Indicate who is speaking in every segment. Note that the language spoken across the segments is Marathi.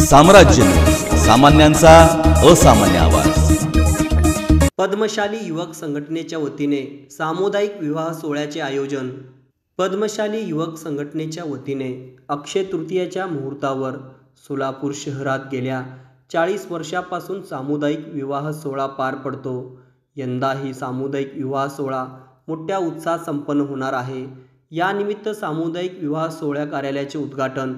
Speaker 1: साम्राज्य न्यूज, सामान्यांचा असामान्य आवाज।
Speaker 2: पद्मशाली युवक संघटनेच्या वतीने सामुदायिक विवाह सोहळ्याचे आयोजन। पद्मशाली युवक संघटनेच्या वतीने अक्षय तृतीयेच्या मुहूर्तावर सोलापूर शहरात गेल्या 40 वर्षापासून सामुदायिक विवाह सोहळा पार पडतो। यंदाही सामुदायिक विवाह सोहळा मोठ्या उत्साहात संपन्न होणार आहे। यानिमित्त सामुदायिक विवाह सोहळ्या कार्यालयाचे उद्घाटन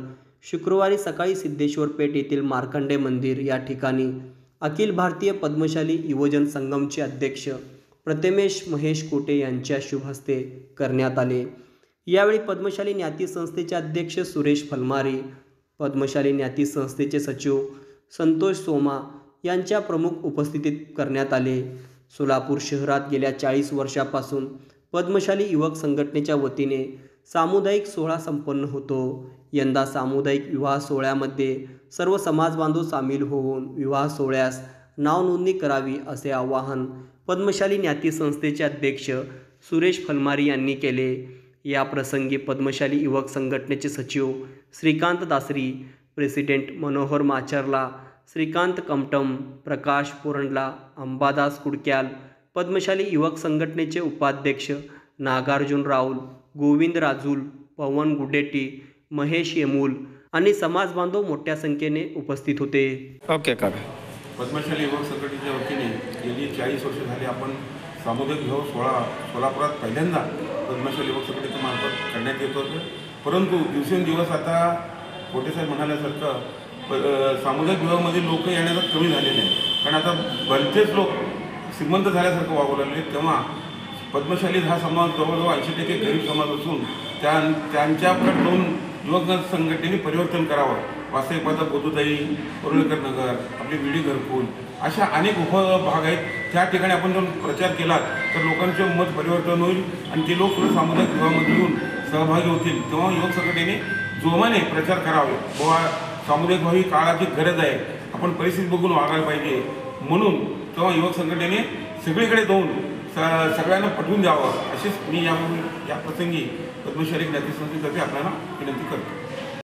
Speaker 2: शुक्रवारी सकाळी सिद्धेश्वर पेठ येथील मार्कंडे मंदिर या ठिकाणी अखिल भारतीय पद्मशाली युवजन संगमचे अध्यक्ष प्रथमेश महेश कोटे यांच्या शुभ हस्ते करण्यात आले। यावेळी पद्मशाली ज्ञाती संस्थेचे अध्यक्ष सुरेश फलमारी, पद्मशाली ज्ञाती संस्थेचे सचिव संतोष सोमा यांच्या प्रमुख उपस्थितीत करण्यात आले। सोलापूर शहरात गेल्या 40 वर्षापासून पद्मशाली युवक संघटनेच्या वतीने सामुदायिक सोहळा संपन्न होतो। यंदा सामुदायिक विवाह सोहळ्यामध्ये सर्व समाज बांधव सामील होऊन विवाह सोहळ्यास नाव नोंदणी करावी असे आवाहन पद्मशाली ज्ञाती संस्थेचे अध्यक्ष सुरेश फलमारी यांनी केले। या प्रसंगी पद्मशाली युवक संघटनेचे सचिव श्रीकांत दासरी, प्रेसिडेंट मनोहर माचरला, श्रीकांत कमटम, प्रकाश पोरंडला, अंबादास कुडक्याल, पद्मशाली युवक संघटनेचे उपाध्यक्ष नागार्जुन राऊल, गोविंद राजूल, पवन गुडेटी, महेश येमूल आणि समाज बांधव मोठ्या संख्येने उपस्थित होते।
Speaker 3: पद्मशाली युवक संघटनेच्या वतीने गेली 40 वर्ष झाली आपण सामुदायिक विवाह सोहळा सोलापुरात पहिल्यांदा पद्मशाली युवक संघटनेच्या मार्फत करण्यात येत होतं। परंतु दिवसेंदिवस आता कोटेसाहेब म्हणाल्यासारखं सामुदायिक विवाहामध्ये लोक येण्याचा कमी झालेले आहे, कारण आता बरेचसे लोक श्रीमंत झाल्यासारखं वागू लागले। तेव्हा पद्मशाली हा समाज जवळजवळ 80% गरीब समाज असून त्यांच्याकडे जाऊन युवक संघटनेने परिवर्तन करावं। वास्तविकता बोधुताई, परुळेकर नगर, आपली विडी घरकुल अशा अनेक उपभाग आहेत, त्या ठिकाणी आपण जाऊन प्रचार केला तर लोकांचे मत परिवर्तन होईल आणि ते लोक सामुदायिक विवाहामध्ये येऊन सहभागी होतील। तेव्हा युवक संघटनेने जोमाने प्रचार करावे, बाबा सामुदायिक विवाह ही काळाची गरज आहे, आपण परिस्थिती बघून वागायला पाहिजे। म्हणून तेव्हा युवक संघटनेने सगळीकडे जाऊन सगळ्यांना पटवून द्यावं अशीच मी या प्रसंगी पद्मशाली ज्ञाती संस्थेतर्फे आपल्याला विनंती करतो।